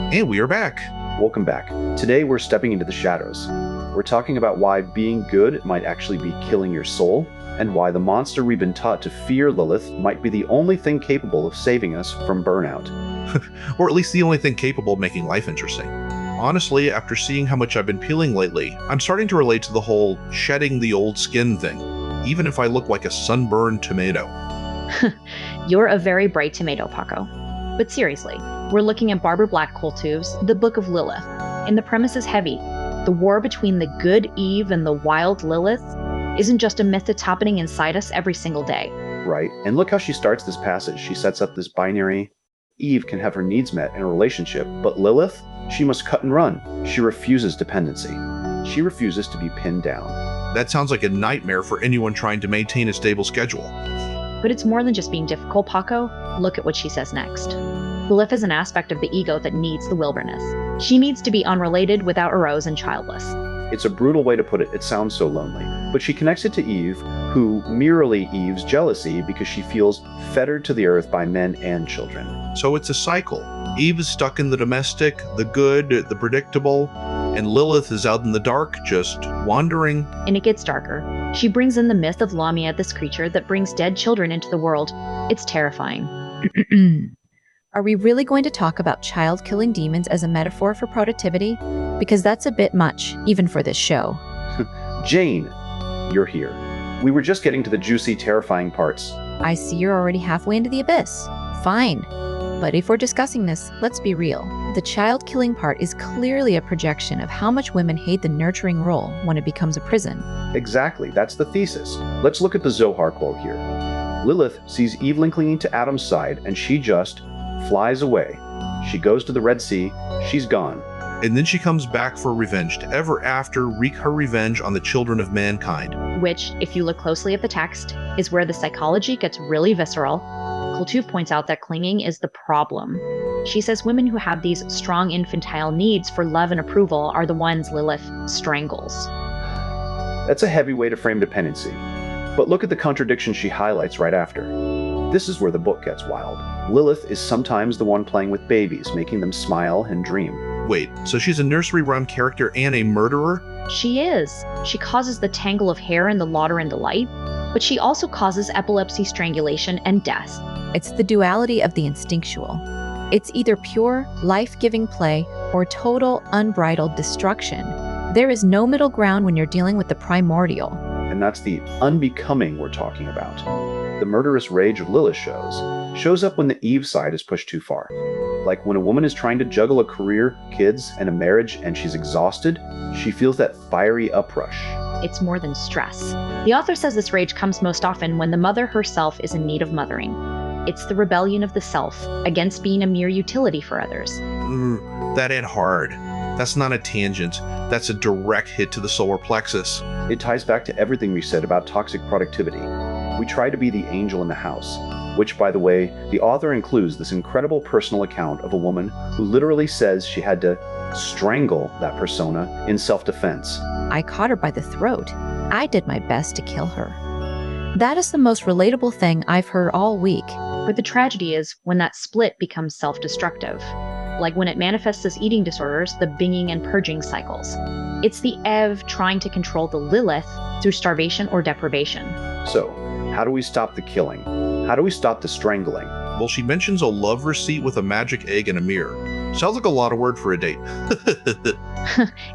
And we are back. Welcome back. Today we're stepping into the shadows. We're talking about why being good might actually be killing your soul, and why the monster we've been taught to fear, Lilith, might be the only thing capable of saving us from burnout. Or at least the only thing capable of making life interesting. Honestly, after seeing how much I've been peeling lately, I'm starting to relate to the whole shedding the old skin thing, even if I look like a sunburned tomato. You're a very bright tomato, Paco. But seriously, we're looking at Barbara Black Koltuv's The Book of Lilith, and the premise is heavy. The war between the good Eve and the wild Lilith isn't just a myth that's happening inside us every single day. Right, and look how she starts this passage. She sets up this binary. Eve can have her needs met in a relationship, but Lilith, she must cut and run. She refuses dependency. She refuses to be pinned down. That sounds like a nightmare for anyone trying to maintain a stable schedule. But it's more than just being difficult, Paco. Look at what she says next. Lilith is an aspect of the ego that needs the wilderness. She needs to be unrelated, without arouse, and childless. It's a brutal way to put it. It sounds so lonely. But she connects it to Eve, who merely Eve's jealousy because she feels fettered to the earth by men and children. So it's a cycle. Eve is stuck in the domestic, the good, the predictable, and Lilith is out in the dark, just wandering. And it gets darker. She brings in the myth of Lamia, this creature that brings dead children into the world. It's terrifying. Are we really going to talk about child-killing demons as a metaphor for productivity? Because that's a bit much, even for this show. Jane, you're here. We were just getting to the juicy, terrifying parts. I see you're already halfway into the abyss. Fine. But if we're discussing this, let's be real. The child-killing part is clearly a projection of how much women hate the nurturing role when it becomes a prison. Exactly, that's the thesis. Let's look at the Zohar quote here. Lilith sees Evelyn clinging to Adam's side, and she just flies away. She goes to the Red Sea, she's gone. And then she comes back for revenge to ever after wreak her revenge on the children of mankind. Which, if you look closely at the text, is where the psychology gets really visceral. Koltuv points out that clinging is the problem. She says women who have these strong infantile needs for love and approval are the ones Lilith strangles. That's a heavy way to frame dependency. But look at the contradiction she highlights right after. This is where the book gets wild. Lilith is sometimes the one playing with babies, making them smile and dream. Wait, so she's a nursery rhyme character and a murderer? She is. She causes the tangle of hair in the lauder and the light, but she also causes epilepsy, strangulation, and death. It's the duality of the instinctual. It's either pure, life-giving play or total, unbridled destruction. There is no middle ground when you're dealing with the primordial. And that's the unbecoming we're talking about. The murderous rage of Lilith shows up when the Eve side is pushed too far. Like when a woman is trying to juggle a career, kids, and a marriage, and she's exhausted, she feels that fiery uprush. It's more than stress. The author says this rage comes most often when the mother herself is in need of mothering. It's the rebellion of the self against being a mere utility for others. That hit hard. That's not a tangent. That's a direct hit to the solar plexus. It ties back to everything we said about toxic productivity. We try to be the angel in the house, which, by the way, the author includes this incredible personal account of a woman who literally says she had to strangle that persona in self-defense. I caught her by the throat. I did my best to kill her. That is the most relatable thing I've heard all week. But the tragedy is when that split becomes self-destructive. Like when it manifests as eating disorders, the binging and purging cycles. It's the Ev trying to control the Lilith through starvation or deprivation. So, how do we stop the killing? How do we stop the strangling? Well, she mentions a love receipt with a magic egg and a mirror. Sounds like a lot of word for a date.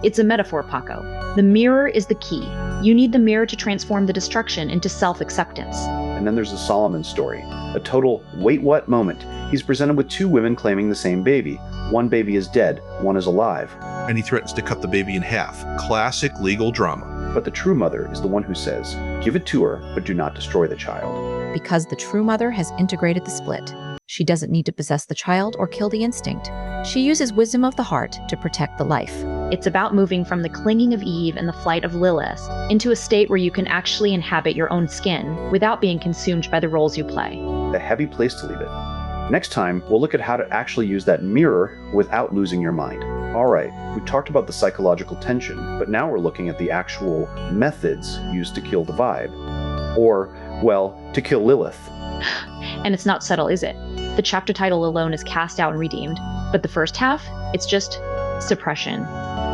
It's a metaphor, Paco. The mirror is the key. You need the mirror to transform the destruction into self-acceptance. And then there's the Solomon story. A total wait what moment. He's presented with two women claiming the same baby. One baby is dead, one is alive. And he threatens to cut the baby in half. Classic legal drama. But the true mother is the one who says, give it to her, but do not destroy the child. Because the true mother has integrated the split. She doesn't need to possess the child or kill the instinct. She uses wisdom of the heart to protect the life. It's about moving from the clinging of Eve and the flight of Lilith into a state where you can actually inhabit your own skin without being consumed by the roles you play. A heavy place to leave it. Next time, we'll look at how to actually use that mirror without losing your mind. All right, we talked about the psychological tension, but now we're looking at the actual methods used to kill the vibe. Or, well, to kill Lilith. And it's not subtle, is it? The chapter title alone is Cast Out and Redeemed, but the first half, it's just suppression.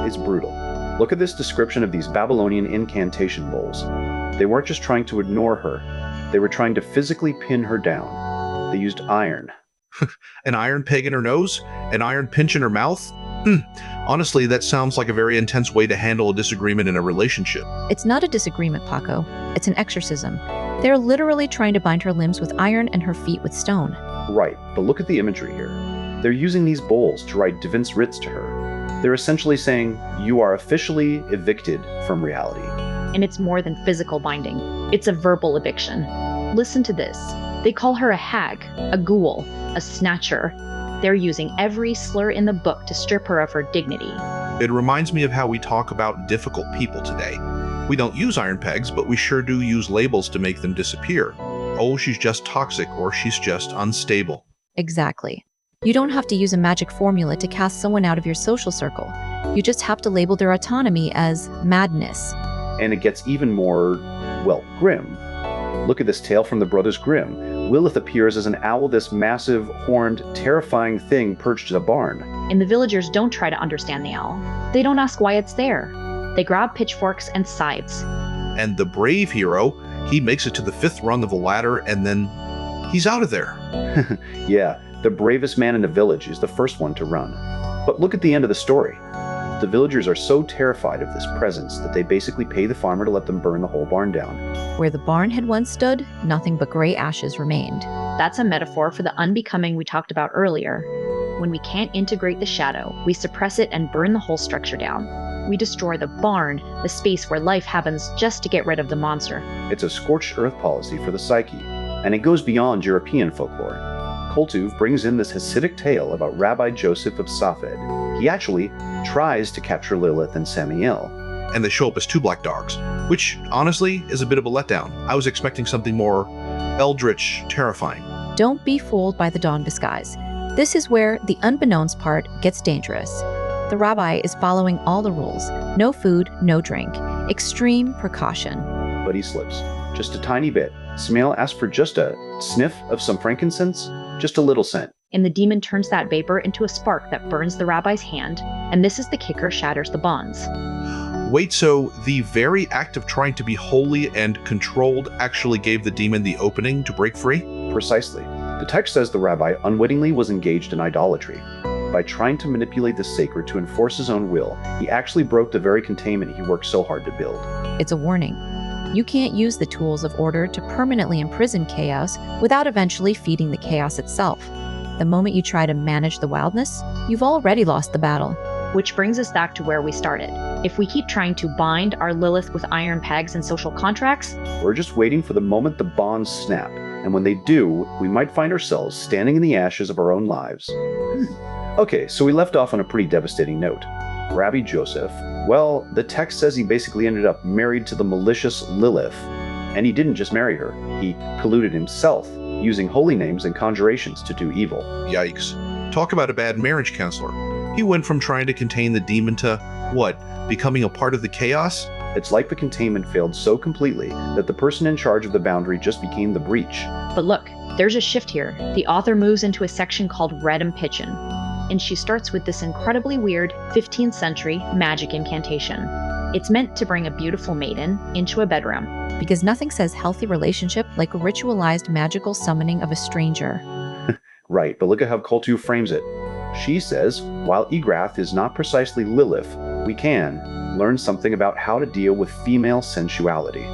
It's brutal. Look at this description of these Babylonian incantation bowls. They weren't just trying to ignore her, they were trying to physically pin her down. They used iron. An iron peg in her nose? An iron pinch in her mouth? Honestly, that sounds like a very intense way to handle a disagreement in a relationship. It's not a disagreement, Paco. It's an exorcism. They're literally trying to bind her limbs with iron and her feet with stone. Right, but look at the imagery here. They're using these bowls to write Divins Writs to her. They're essentially saying, you are officially evicted from reality. And it's more than physical binding. It's a verbal eviction. Listen to this. They call her a hag, a ghoul, a snatcher. They're using every slur in the book to strip her of her dignity. It reminds me of how we talk about difficult people today. We don't use iron pegs, but we sure do use labels to make them disappear. Oh, she's just toxic, or she's just unstable. Exactly. You don't have to use a magic formula to cast someone out of your social circle. You just have to label their autonomy as madness. And it gets even more, well, grim. Look at this tale from the Brothers Grimm. Lilith appears as an owl, this massive, horned, terrifying thing perched in a barn. And the villagers don't try to understand the owl. They don't ask why it's there. They grab pitchforks and scythes. And the brave hero, he makes it to the 5th rung of the ladder, and then he's out of there. Yeah, the bravest man in the village is the first one to run. But look at the end of the story. The villagers are so terrified of this presence that they basically pay the farmer to let them burn the whole barn down. Where the barn had once stood, nothing but gray ashes remained. That's a metaphor for the unbecoming we talked about earlier. When we can't integrate the shadow, we suppress it and burn the whole structure down. We destroy the barn, the space where life happens, just to get rid of the monster. It's a scorched earth policy for the psyche, and it goes beyond European folklore. Koltuv brings in this Hasidic tale about Rabbi Joseph of Safed. He actually tries to capture Lilith and Samael. And they show up as 2 black dogs, which, honestly, is a bit of a letdown. I was expecting something more eldritch, terrifying. Don't be fooled by the dawn disguise. This is where the unbeknownst part gets dangerous. The rabbi is following all the rules. No food, no drink. Extreme precaution. But he slips. Just a tiny bit. Samael asks for just a sniff of some frankincense, just a little scent. And the demon turns that vapor into a spark that burns the rabbi's hand, and this is the kicker, shatters the bonds. Wait, so the very act of trying to be holy and controlled actually gave the demon the opening to break free? Precisely. The text says the rabbi unwittingly was engaged in idolatry. By trying to manipulate the sacred to enforce his own will, he actually broke the very containment he worked so hard to build. It's a warning. You can't use the tools of order to permanently imprison chaos without eventually feeding the chaos itself. The moment you try to manage the wildness, you've already lost the battle. Which brings us back to where we started. If we keep trying to bind our Lilith with iron pegs and social contracts, we're just waiting for the moment the bonds snap. And when they do, we might find ourselves standing in the ashes of our own lives. Okay, so we left off on a pretty devastating note. Rabbi Joseph, well, the text says he basically ended up married to the malicious Lilith. And he didn't just marry her, he polluted himself, using holy names and conjurations to do evil. Yikes. Talk about a bad marriage counselor. He went from trying to contain the demon to, what, becoming a part of the chaos? It's like the containment failed so completely that the person in charge of the boundary just became the breach. But look, there's a shift here. The author moves into a section called Red and Pitchin', and she starts with this incredibly weird 15th century magic incantation. It's meant to bring a beautiful maiden into a bedroom. Because nothing says healthy relationship like a ritualized magical summoning of a stranger. Right, but look at how Koltuv frames it. She says, while Igrath is not precisely Lilith, we can learn something about how to deal with female sensuality.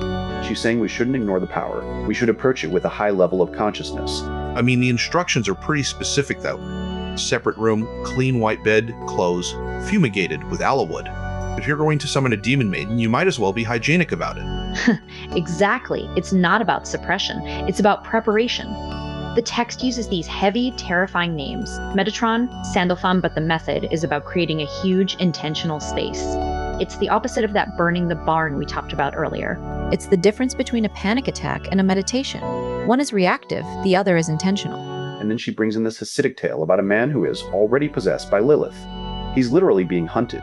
She's saying we shouldn't ignore the power. We should approach it with a high level of consciousness. I mean, the instructions are pretty specific, though. Separate room, clean white bed, clothes, fumigated with aloe wood. If you're going to summon a demon maiden, you might as well be hygienic about it. Exactly. It's not about suppression. It's about preparation. The text uses these heavy, terrifying names. Metatron, Sandalphon, but the method is about creating a huge, intentional space. It's the opposite of that burning the barn we talked about earlier. It's the difference between a panic attack and a meditation. One is reactive, the other is intentional. And then she brings in this Hasidic tale about a man who is already possessed by Lilith. He's literally being hunted.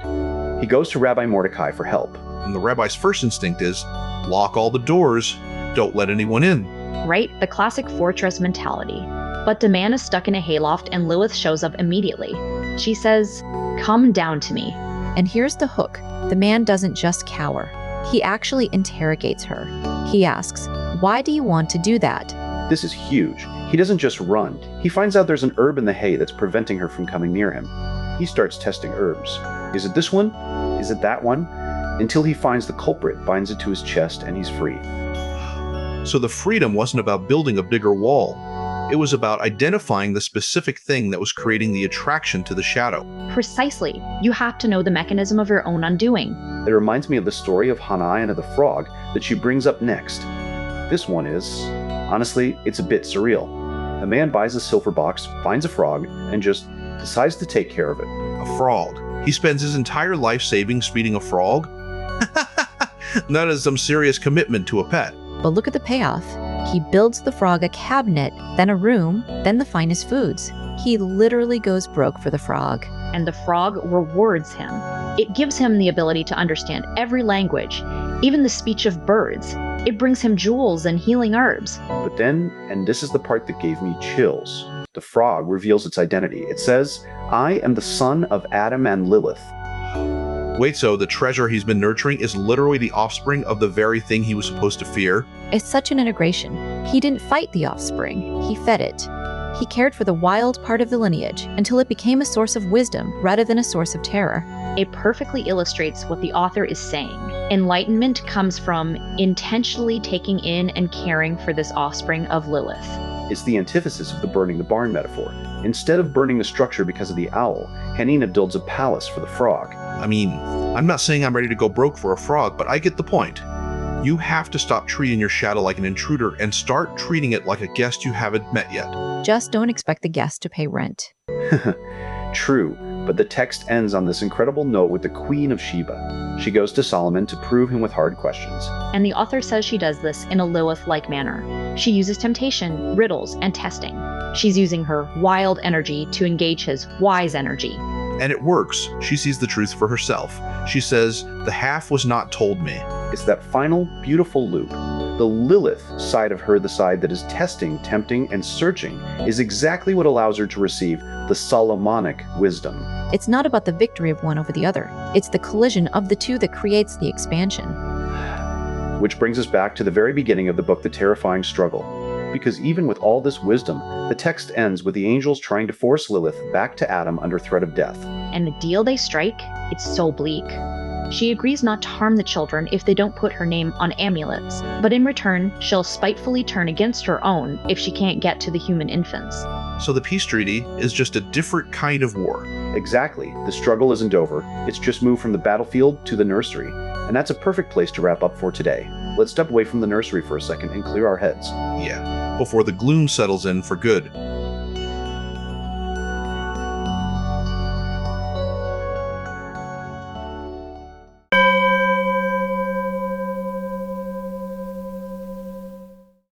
He goes to Rabbi Mordecai for help. And the rabbi's first instinct is, lock all the doors, don't let anyone in. Right? The classic fortress mentality. But the man is stuck in a hayloft and Lilith shows up immediately. She says, "Come down to me." And here's the hook. The man doesn't just cower. He actually interrogates her. He asks, "Why do you want to do that?" This is huge. He doesn't just run. He finds out there's an herb in the hay that's preventing her from coming near him. He starts testing herbs. Is it this one? Is it that one? Until he finds the culprit, binds it to his chest, and he's free. So the freedom wasn't about building a bigger wall. It was about identifying the specific thing that was creating the attraction to the shadow. Precisely. You have to know the mechanism of your own undoing. It reminds me of the story of Haanaan and the frog that she brings up next. This one is, honestly, it's a bit surreal. A man buys a silver box, finds a frog, and just decides to take care of it. A frog. He spends his entire life savings feeding a frog? That is some serious commitment to a pet. But look at the payoff. He builds the frog a cabinet, then a room, then the finest foods. He literally goes broke for the frog. And the frog rewards him. It gives him the ability to understand every language, even the speech of birds. It brings him jewels and healing herbs. But then, and this is the part that gave me chills, the frog reveals its identity. It says, "I am the son of Adam and Lilith." Wait, so the treasure he's been nurturing is literally the offspring of the very thing he was supposed to fear? It's such an integration. He didn't fight the offspring, he fed it. He cared for the wild part of the lineage until it became a source of wisdom rather than a source of terror. It perfectly illustrates what the author is saying. Enlightenment comes from intentionally taking in and caring for this offspring of Lilith. It's the antithesis of the burning the barn metaphor. Instead of burning the structure because of the owl, Haanaan builds a palace for the frog. I mean, I'm not saying I'm ready to go broke for a frog, but I get the point. You have to stop treating your shadow like an intruder and start treating it like a guest you haven't met yet. Just don't expect the guest to pay rent. True, but the text ends on this incredible note with the Queen of Sheba. She goes to Solomon to prove him with hard questions. And the author says she does this in a Lilith-like manner. She uses temptation, riddles, and testing. She's using her wild energy to engage his wise energy. And it works. She sees the truth for herself. She says, "The half was not told me." It's that final, beautiful loop. The Lilith side of her, the side that is testing, tempting, and searching, is exactly what allows her to receive the Solomonic wisdom. It's not about the victory of one over the other. It's the collision of the two that creates the expansion. Which brings us back to the very beginning of the book, The Terrifying Struggle. Because even with all this wisdom, the text ends with the angels trying to force Lilith back to Adam under threat of death. And the deal they strike, it's so bleak. She agrees not to harm the children if they don't put her name on amulets, but in return, she'll spitefully turn against her own if she can't get to the human infants. So the peace treaty is just a different kind of war. Exactly. The struggle isn't over. It's just moved from the battlefield to the nursery. And that's a perfect place to wrap up for today. Let's step away from the nursery for a second and clear our heads. Yeah, before the gloom settles in for good.